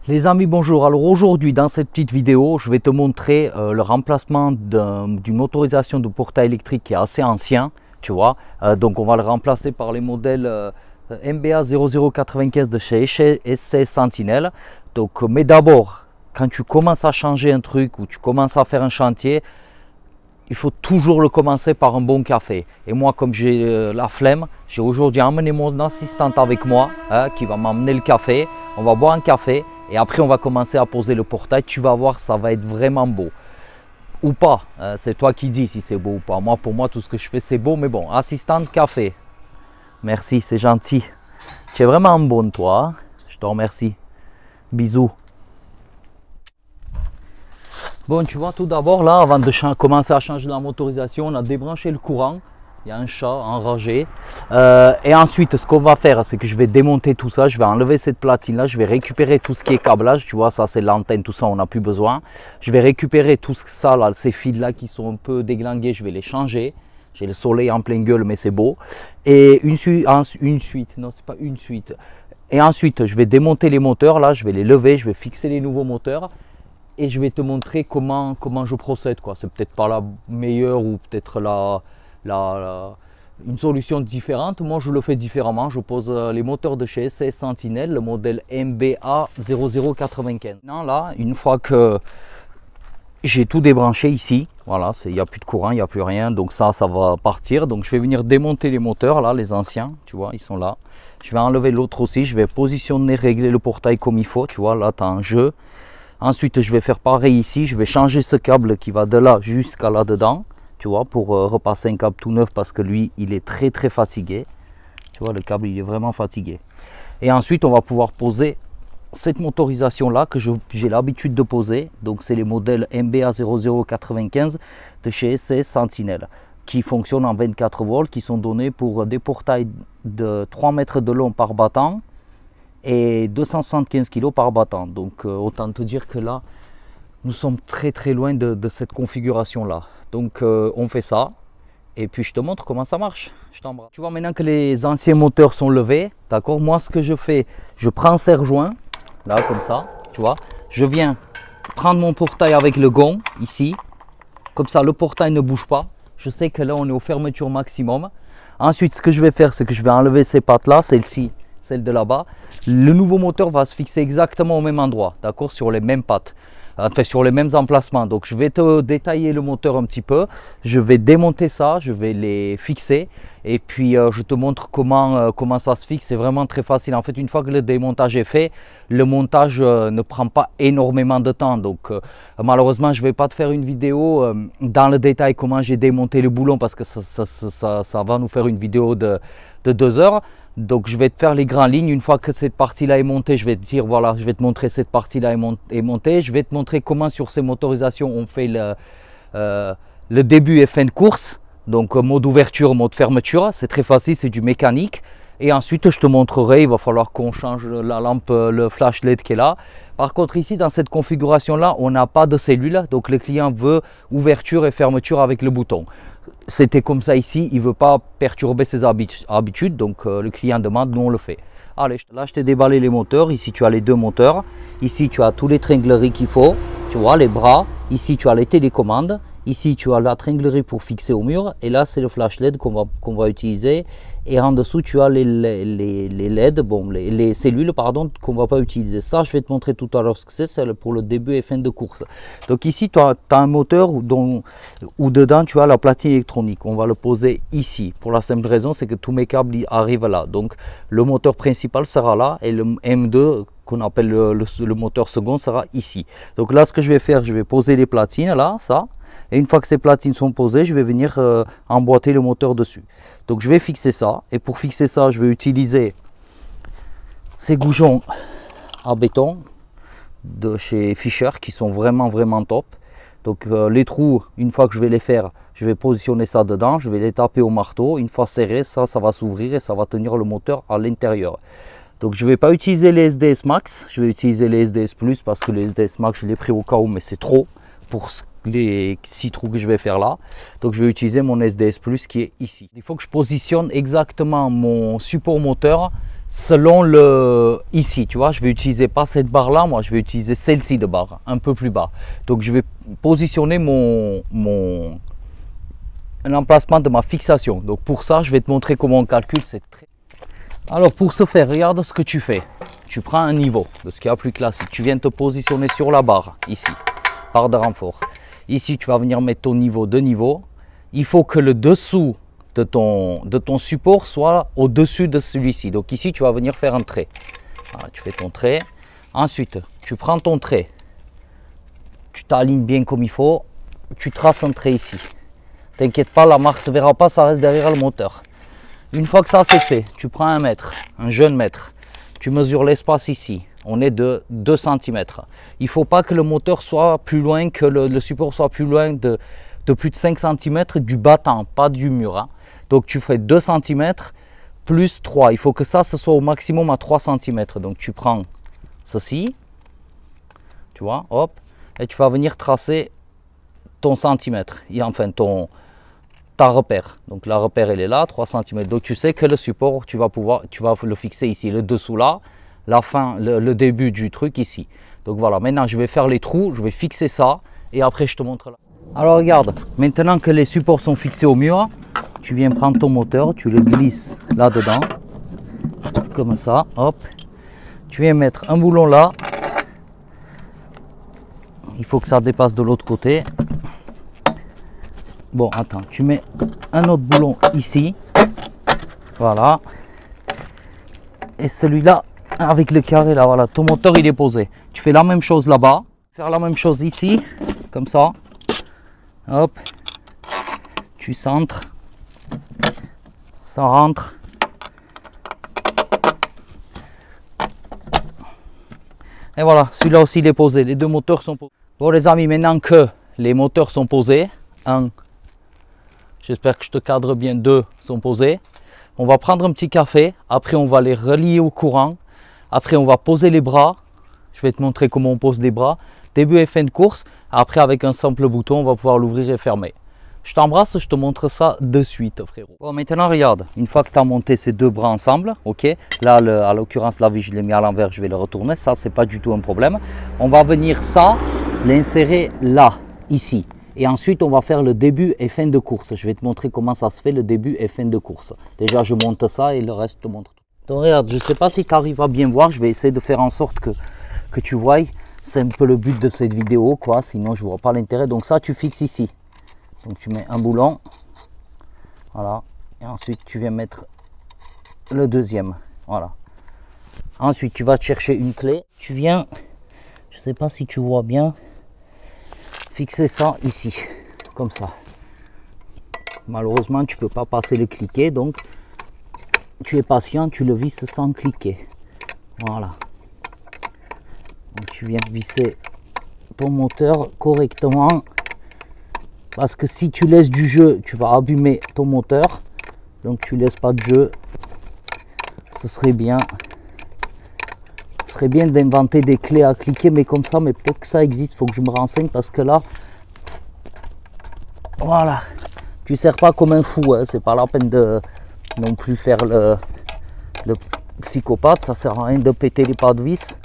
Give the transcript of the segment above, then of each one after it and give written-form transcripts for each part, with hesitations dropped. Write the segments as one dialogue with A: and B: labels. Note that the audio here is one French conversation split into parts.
A: Les amis, bonjour. Alors aujourd'hui, dans cette petite vidéo, je vais te montrer le remplacement d'une motorisation de portail électrique qui est assez ancien, tu vois. Donc on va le remplacer par les modèles MBA 0095 de chez SC Sentinel. Donc, mais d'abord, quand tu commences à changer un truc ou tu commences à faire un chantier, il faut toujours le commencer par un bon café. Et moi, comme j'ai la flemme, j'ai aujourd'hui emmené mon assistante avec moi, qui va m'emmener le café. On va boire un café et après on va commencer à poser le portail. Tu vas voir, ça va être vraiment beau. Ou pas, c'est toi qui dis si c'est beau ou pas. Moi, pour moi, tout ce que je fais, c'est beau. Mais bon, assistante café. Merci, c'est gentil. Tu es vraiment bonne, toi. Hein? Je te remercie. Bisous. Bon, tu vois, tout d'abord, là, avant de commencer à changer la motorisation, on a débranché le courant. Il y a un chat enragé. Et ensuite, ce qu'on va faire, c'est que je vais démonter tout ça. Je vais enlever cette platine-là. Je vais récupérer tout ce qui est câblage. Tu vois, ça, c'est l'antenne, tout ça, on n'a plus besoin. Je vais récupérer tout ça, là, ces fils-là qui sont un peu déglingués. Je vais les changer. J'ai le soleil en pleine gueule, mais c'est beau. Et une suite, non, c'est pas une suite. Et ensuite, je vais démonter les moteurs. Là, je vais les lever. Je vais fixer les nouveaux moteurs. Et je vais te montrer comment je procède, quoi. C'est peut-être pas la meilleure ou peut-être une solution différente. Moi, je le fais différemment. Je pose les moteurs de chez SC Sentinel, le modèle MBA 0095. Maintenant, là, une fois que j'ai tout débranché ici, voilà, il n'y a plus de courant, il n'y a plus rien. Donc ça va partir. Donc je vais venir démonter les moteurs, là, les anciens, tu vois, ils sont là. Je vais enlever l'autre aussi. Je vais positionner, régler le portail comme il faut. Tu vois, là, tu as un jeu. Ensuite, je vais faire pareil ici. Je vais changer ce câble qui va de là jusqu'à là-dedans. Tu vois, pour repasser un câble tout neuf parce que lui, il est très fatigué. Tu vois, le câble, il est vraiment fatigué. Et ensuite, on va pouvoir poser cette motorisation-là que j'ai l'habitude de poser. Donc, c'est les modèles MBA 0095 de chez SC Sentinel qui fonctionnent en 24 volts, qui sont donnés pour des portails de 3 mètres de long par battant et 275 kg par battant. Donc autant te dire que là nous sommes très loin de cette configuration là. Donc on fait ça et puis je te montre comment ça marche. Je t'embrasse. Tu vois, maintenant que les anciens moteurs sont levés, d'accord, moi ce que je fais, je prends un serre-joint là comme ça, tu vois, je viens prendre mon portail avec le gond ici, comme ça le portail ne bouge pas. Je sais que là on est aux fermetures maximum. Ensuite, ce que je vais faire, c'est que je vais enlever ces pattes là, celle-ci, celle de là-bas. Le nouveau moteur va se fixer exactement au même endroit, d'accord, sur les mêmes pattes, enfin sur les mêmes emplacements. Donc je vais te détailler le moteur un petit peu, je vais démonter ça, je vais les fixer et puis je te montre comment ça se fixe. C'est vraiment très facile. En fait, une fois que le démontage est fait, le montage ne prend pas énormément de temps. Donc malheureusement, je ne vais pas te faire une vidéo dans le détail comment j'ai démonté le boulon parce que ça va nous faire une vidéo de 2 heures. Donc je vais te faire les grandes lignes. Une fois que cette partie là est montée, je vais te dire voilà, je vais te montrer cette partie là est montée. Je vais te montrer comment sur ces motorisations on fait le début et fin de course. Donc mode ouverture, mode fermeture, c'est très facile, c'est du mécanique. Et ensuite je te montrerai, il va falloir qu'on change la lampe, le flash LED qui est là. Par contre ici dans cette configuration là, on n'a pas de cellule, donc le client veut ouverture et fermeture avec le bouton. C'était comme ça ici, il ne veut pas perturber ses habitudes, donc le client demande, nous on le fait. Allez, là je t'ai déballé les moteurs, ici tu as les 2 moteurs, ici tu as tous les tringleries qu'il faut, tu vois, les bras, ici tu as les télécommandes, ici tu as la tringlerie pour fixer au mur, et là c'est le flash LED qu'on va utiliser, et en dessous tu as les LED, bon, les cellules pardon, qu'on ne va pas utiliser. Ça je vais te montrer tout à l'heure ce que c'est pour le début et fin de course. Donc ici tu as un moteur où dedans tu as la platine électronique, on va le poser ici, pour la simple raison c'est que tous mes câbles arrivent là. Donc le moteur principal sera là et le M2 qu'on appelle le moteur second sera ici. Donc là ce que je vais faire, je vais poser les platines là, ça. Et une fois que ces platines sont posées, je vais venir emboîter le moteur dessus. Donc je vais fixer ça. Et pour fixer ça, je vais utiliser ces goujons à béton de chez Fischer qui sont vraiment top. Donc les trous, une fois que je vais les faire, je vais positionner ça dedans. Je vais les taper au marteau. Une fois serré, ça va s'ouvrir et ça va tenir le moteur à l'intérieur. Donc je ne vais pas utiliser les SDS Max. Je vais utiliser les SDS Plus parce que les SDS Max, je l'ai pris au cas où, mais c'est trop pour les 6 trous que je vais faire là. Donc je vais utiliser mon SDS Plus qui est ici. Il faut que je positionne exactement mon support moteur selon le... Ici, tu vois, je vais utiliser pas cette barre là, moi je vais utiliser celle-ci de barre, un peu plus bas. Donc je vais positionner l'emplacement de ma fixation. Donc pour ça, je vais te montrer comment on calcule. Alors pour ce faire, regarde ce que tu fais. Tu prends un niveau de ce qu'il y a plus classique. Tu viens te positionner sur la barre, ici, barre de renfort. Ici, tu vas venir mettre ton niveau de niveau. Il faut que le dessous de ton support soit au-dessus de celui-ci. Donc ici, tu vas venir faire un trait. Voilà, tu fais ton trait. Ensuite, tu prends ton trait. Tu t'alignes bien comme il faut. Tu traces un trait ici. T'inquiète pas, la marque ne se verra pas, ça reste derrière le moteur. Une fois que ça c'est fait, tu prends un mètre, un jeune mètre. Tu mesures l'espace ici. On est de 2 cm. Il ne faut pas que le moteur soit plus loin, que le support soit plus loin de plus de 5 cm du battant, pas du mur. Hein. Donc tu fais 2 cm plus 3. Il faut que ça, ce soit au maximum à 3 cm. Donc tu prends ceci, tu vois, hop, et tu vas venir tracer ton centimètre, et enfin ta repère. Donc la repère elle est là, 3 cm. Donc tu sais que le support, tu vas le fixer ici, le dessous là, la fin, le début du truc ici. Donc voilà, maintenant je vais faire les trous, je vais fixer ça et après je te montre là. Alors regarde, maintenant que les supports sont fixés au mur, tu viens prendre ton moteur, tu le glisses là-dedans, comme ça, hop. Tu viens mettre un boulon là. Il faut que ça dépasse de l'autre côté. Bon, attends, tu mets un autre boulon ici. Voilà. Et celui-là, avec le carré là, voilà, ton moteur il est posé. Tu fais la même chose là-bas. Faire la même chose ici, comme ça. Hop. Tu centres. Ça rentre. Et voilà, celui-là aussi il est posé. Les deux moteurs sont posés. Bon les amis, maintenant que les moteurs sont posés, j'espère que je te cadre bien, 2 sont posés. On va prendre un petit café, après on va les relier au courant. Après on va poser les bras. Je vais te montrer comment on pose les bras. Début et fin de course. Après avec un simple bouton, on va pouvoir l'ouvrir et fermer. Je t'embrasse, je te montre ça de suite frérot. Bon maintenant regarde, une fois que tu as monté ces 2 bras ensemble, ok. Là à l'occurrence la vis je l'ai mis à l'envers, je vais le retourner. Ça c'est pas du tout un problème. On va venir ça, l'insérer là, ici. Et ensuite, on va faire le début et fin de course. Je vais te montrer comment ça se fait, le début et fin de course. Déjà, je monte ça et le reste, je te montre tout. Donc, regarde, je ne sais pas si tu arrives à bien voir. Je vais essayer de faire en sorte que tu vois. C'est un peu le but de cette vidéo, quoi. Sinon, je ne vois pas l'intérêt. Donc, ça, tu fixes ici. Donc, tu mets un boulon. Voilà. Et ensuite, tu viens mettre le deuxième. Voilà. Ensuite, tu vas chercher une clé. Tu viens, je ne sais pas si tu vois bien, fixer ça ici, comme ça. Malheureusement, tu ne peux pas passer le cliquet, donc tu es patient, tu le visses sans cliquer. Voilà. Donc, tu viens visser ton moteur correctement, parce que si tu laisses du jeu, tu vas abîmer ton moteur. Donc, tu laisses pas de jeu. Ce serait bien. Ce serait bien d'inventer des clés à cliquer, mais comme ça, mais peut-être que ça existe, il faut que je me renseigne parce que là, voilà, tu ne sers pas comme un fou, hein, c'est pas la peine de non plus faire le psychopathe, ça sert à rien de péter les pas de vis.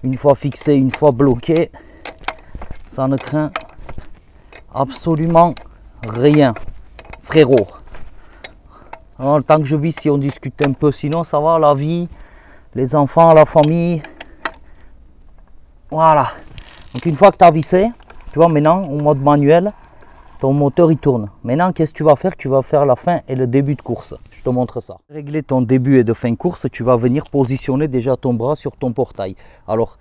A: Une fois fixé, une fois bloqué, ça ne craint absolument rien, frérot. Alors, le temps que je vis, si on discute un peu, sinon ça va, la vie, les enfants, la famille. Voilà. Donc une fois que tu as vissé, tu vois maintenant au mode manuel, ton moteur il tourne. Maintenant qu'est-ce que tu vas faire? Tu vas faire la fin et le début de course. Je te montre ça. Pour régler ton début et de fin de course, tu vas venir positionner déjà ton bras sur ton portail. Alors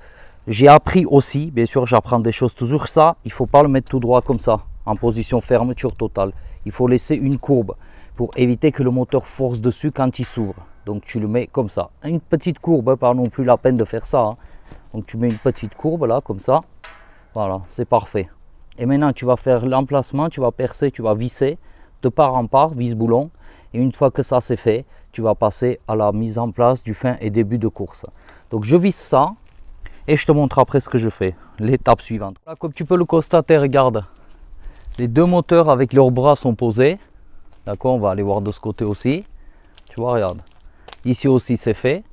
A: j'ai appris aussi, bien sûr j'apprends des choses toujours, ça, il ne faut pas le mettre tout droit comme ça, en position fermeture totale. Il faut laisser une courbe pour éviter que le moteur force dessus quand il s'ouvre. Donc tu le mets comme ça. Une petite courbe, pas non plus la peine de faire ça. Hein. Donc tu mets une petite courbe là, comme ça. Voilà, c'est parfait. Et maintenant tu vas faire l'emplacement, tu vas percer, tu vas visser de part en part, vis-boulon. Et une fois que ça c'est fait, tu vas passer à la mise en place du fin et début de course. Donc je visse ça et je te montre après ce que je fais. L'étape suivante. Là, comme tu peux le constater, regarde. Les 2 moteurs avec leurs bras sont posés. D'accord, on va aller voir de ce côté aussi. Tu vois, regarde. Ici aussi c'est fait.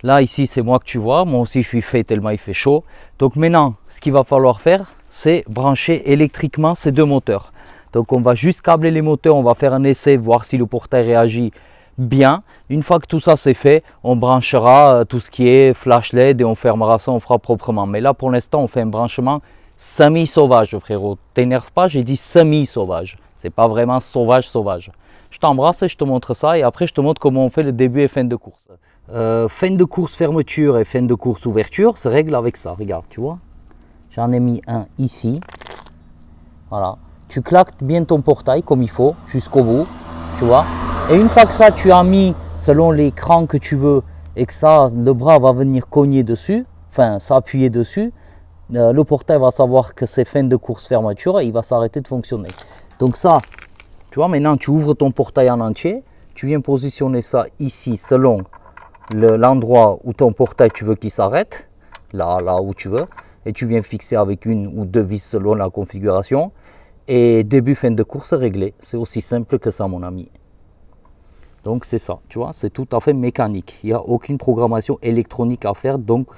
A: Là, ici, c'est moi que tu vois. Moi aussi, je suis fait tellement il fait chaud. Donc maintenant, ce qu'il va falloir faire, c'est brancher électriquement ces deux moteurs. Donc on va juste câbler les moteurs, on va faire un essai, voir si le portail réagit bien. Une fois que tout ça c'est fait, on branchera tout ce qui est flash LED et on fermera ça, on fera proprement. Mais là, pour l'instant, on fait un branchement semi-sauvage, frérot. T'énerve pas, j'ai dit semi-sauvage. C'est pas vraiment sauvage. Je t'embrasse et je te montre ça et après je te montre comment on fait le début et fin de course. Fin de course fermeture et fin de course ouverture se règle avec ça. Regarde, tu vois. J'en ai mis un ici. Voilà. Tu claques bien ton portail comme il faut jusqu'au bout. Tu vois. Et une fois que ça tu as mis selon l'écran que tu veux et que ça, le bras va venir cogner dessus, enfin s'appuyer dessus, le portail va savoir que c'est fin de course fermeture et il va s'arrêter de fonctionner. Donc ça, tu vois, maintenant tu ouvres ton portail en entier, tu viens positionner ça ici selon l'endroit où ton portail tu veux qu'il s'arrête, là où tu veux, et tu viens fixer avec une ou deux vis selon la configuration, et début fin de course réglé. C'est aussi simple que ça mon ami. Donc c'est ça, tu vois, c'est tout à fait mécanique. Il n'y a aucune programmation électronique à faire, donc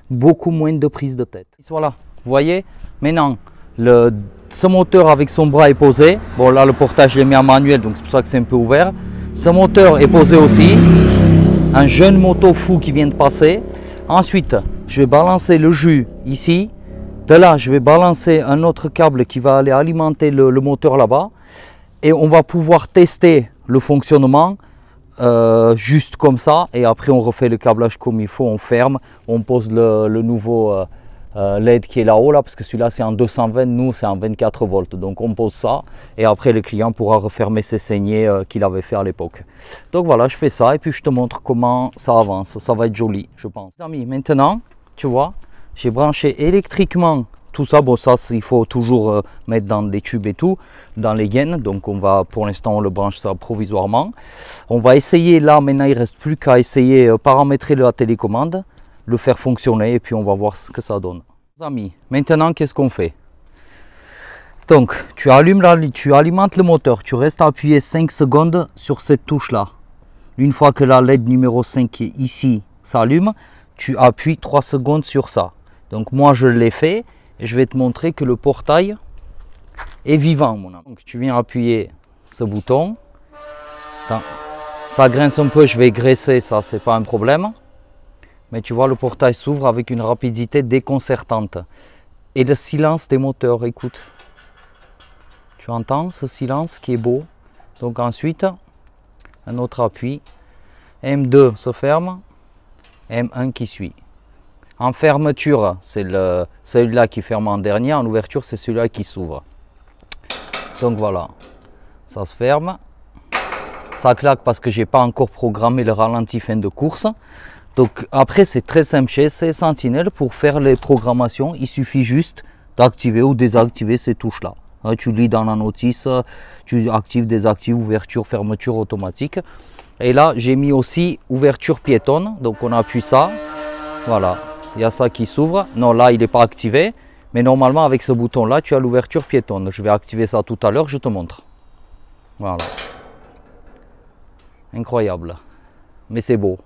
A: beaucoup moins de prise de tête. Voilà, vous voyez, maintenant, ce moteur avec son bras est posé. Bon là, le portage, je l'ai mis en manuel, donc c'est pour ça que c'est un peu ouvert. Ce moteur est posé aussi. Un jeune moto fou qui vient de passer. Ensuite, je vais balancer le jus ici. De là, je vais balancer un autre câble qui va aller alimenter le moteur là-bas. Et on va pouvoir tester le fonctionnement juste comme ça. Et après, on refait le câblage comme il faut. On ferme, on pose le nouveau LED qui est là-haut, là, parce que celui-là, c'est en 220. Nous, c'est en 24 volts. Donc, on pose ça. Et après, le client pourra refermer ses saignées qu'il avait fait à l'époque. Donc, voilà, je fais ça. Et puis, je te montre comment ça avance. Ça va être joli, je pense. Amis, maintenant, tu vois, j'ai branché électriquement tout ça. Bon, ça, il faut toujours mettre dans des tubes et tout, dans les gaines. Donc, on va, pour l'instant, on le branche ça provisoirement. On va essayer, là, maintenant, il ne reste plus qu'à essayer paramétrer la télécommande, le faire fonctionner et puis on va voir ce que ça donne. Amis, maintenant, qu'est-ce qu'on fait? Donc, tu alimentes le moteur, tu restes appuyé 5 secondes sur cette touche-là. Une fois que la LED numéro 5 qui est ici s'allume, tu appuies 3 secondes sur ça. Donc, moi, je l'ai fait. Et je vais te montrer que le portail est vivant, mon ami. Donc tu viens appuyer ce bouton. Attends, ça grince un peu, je vais graisser, ça c'est pas un problème. Mais tu vois, le portail s'ouvre avec une rapidité déconcertante. Et le silence des moteurs, écoute. Tu entends ce silence qui est beau. Donc ensuite, un autre appui. M2 se ferme. M1 qui suit. En fermeture, c'est celui-là qui ferme en dernier. En ouverture, c'est celui-là qui s'ouvre. Donc voilà, ça se ferme. Ça claque parce que je n'ai pas encore programmé le ralenti fin de course. Donc après, c'est très simple chez Sentinel. Pour faire les programmations, il suffit juste d'activer ou désactiver ces touches-là. Tu lis dans la notice, tu actives, désactives, ouverture, fermeture automatique. Et là, j'ai mis aussi ouverture piétonne. Donc on appuie ça. Voilà. Il y a ça qui s'ouvre. Non, là, il n'est pas activé. Mais normalement, avec ce bouton-là, tu as l'ouverture piétonne. Je vais activer ça tout à l'heure, je te montre. Voilà. Incroyable. Mais c'est beau.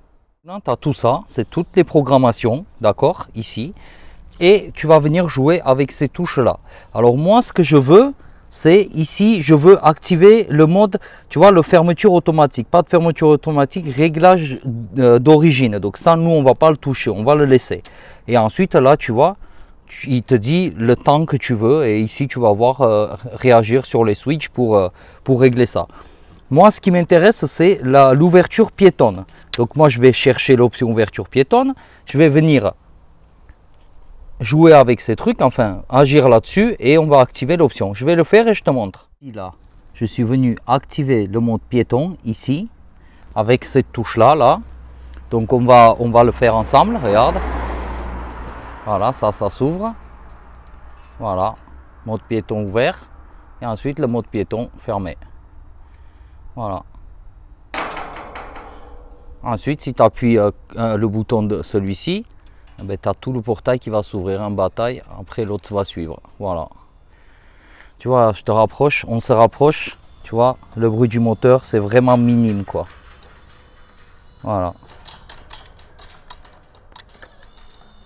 A: Maintenant, tu as tout ça. C'est toutes les programmations, d'accord, ici. Et tu vas venir jouer avec ces touches-là. Alors moi, ce que je veux, c'est ici, je veux activer le mode, tu vois, le fermeture automatique. Pas de fermeture automatique, réglage d'origine. Donc ça, nous, on ne va pas le toucher, on va le laisser. Et ensuite, là, tu vois, il te dit le temps que tu veux. Et ici, tu vas voir réagir sur les switches pour régler ça. Moi, ce qui m'intéresse, c'est l'ouverture piétonne. Donc moi, je vais chercher l'option ouverture piétonne. Je vais venir jouer avec ces trucs, enfin agir là-dessus et on va activer l'option. Je vais le faire et je te montre. Là, je suis venu activer le mode piéton ici avec cette touche là. Donc on va le faire ensemble, regarde. Voilà, ça s'ouvre. Voilà, mode piéton ouvert et ensuite le mode piéton fermé. Voilà. Ensuite, si tu appuies le bouton de celui-ci, ben, tu as tout le portail qui va s'ouvrir en bataille, après l'autre va suivre. Voilà. Tu vois, je te rapproche, on se rapproche, tu vois, le bruit du moteur, c'est vraiment minime, quoi. Voilà.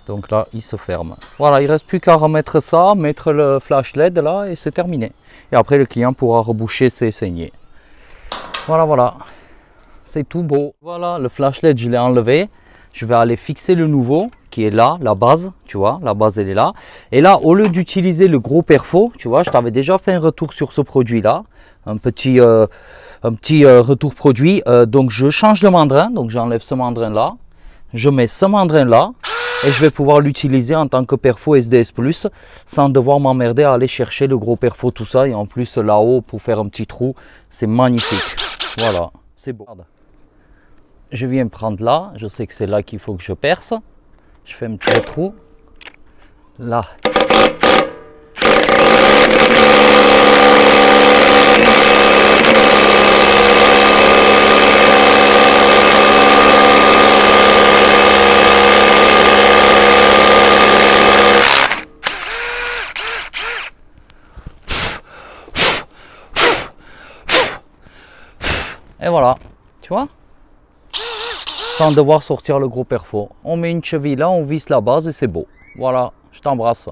A: Donc là, il se ferme. Voilà, il ne reste plus qu'à remettre ça, mettre le flash LED là et c'est terminé. Et après, le client pourra reboucher ses saignées. Voilà, voilà. C'est tout beau. Voilà, le flash LED, je l'ai enlevé. Je vais aller fixer le nouveau qui est là, la base, tu vois, la base elle est là. Et là, au lieu d'utiliser le gros perfo, tu vois, je t'avais déjà fait un retour sur ce produit-là. Un petit retour produit. Donc je change le mandrin, donc j'enlève ce mandrin-là. Je mets ce mandrin-là. Et je vais pouvoir l'utiliser en tant que perfo SDS+, sans devoir m'emmerder à aller chercher le gros perfo, tout ça. Et en plus, là-haut, pour faire un petit trou, c'est magnifique. Voilà, c'est beau. Je viens prendre là, je sais que c'est là qu'il faut que je perce. Je fais un petit trou. Là. Et voilà, tu vois, sans devoir sortir le gros perfo. On met une cheville là, on visse la base et c'est beau. Voilà, je t'embrasse.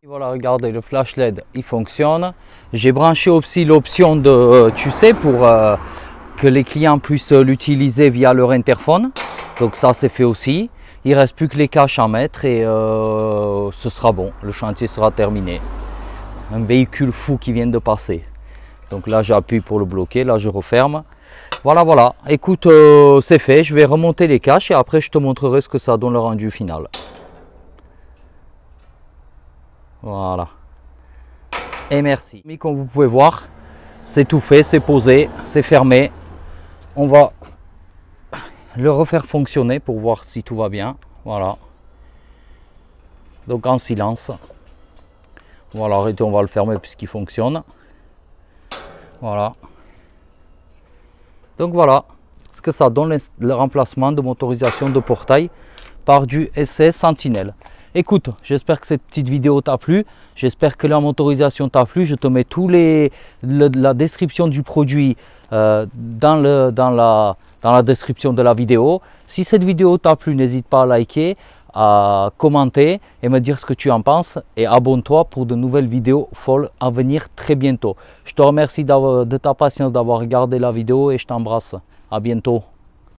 A: Voilà, regardez, le flash LED, il fonctionne. J'ai branché aussi l'option de, tu sais, pour que les clients puissent l'utiliser via leur interphone. Donc ça, c'est fait aussi. Il ne reste plus que les caches à mettre et ce sera bon. Le chantier sera terminé. Un véhicule fou qui vient de passer. Donc là, j'appuie pour le bloquer. Là, je referme. Voilà, voilà. Écoute, c'est fait. Je vais remonter les caches et après, je te montrerai ce que ça donne le rendu final. Voilà. Et merci. Mais comme vous pouvez voir, c'est tout fait, c'est posé, c'est fermé. On va le refaire fonctionner pour voir si tout va bien. Voilà. Donc en silence. Voilà, arrêtez, on va le fermer puisqu'il fonctionne. Voilà. Donc voilà ce que ça donne, le remplacement de motorisation de portail par du SS Sentinel. Écoute, j'espère que cette petite vidéo t'a plu, j'espère que la motorisation t'a plu. Je te mets la description du produit dans la description de la vidéo. Si cette vidéo t'a plu, n'hésite pas à liker, à commenter et me dire ce que tu en penses et abonne-toi pour de nouvelles vidéos folles à venir très bientôt. Je te remercie de ta patience d'avoir regardé la vidéo et je t'embrasse. À bientôt.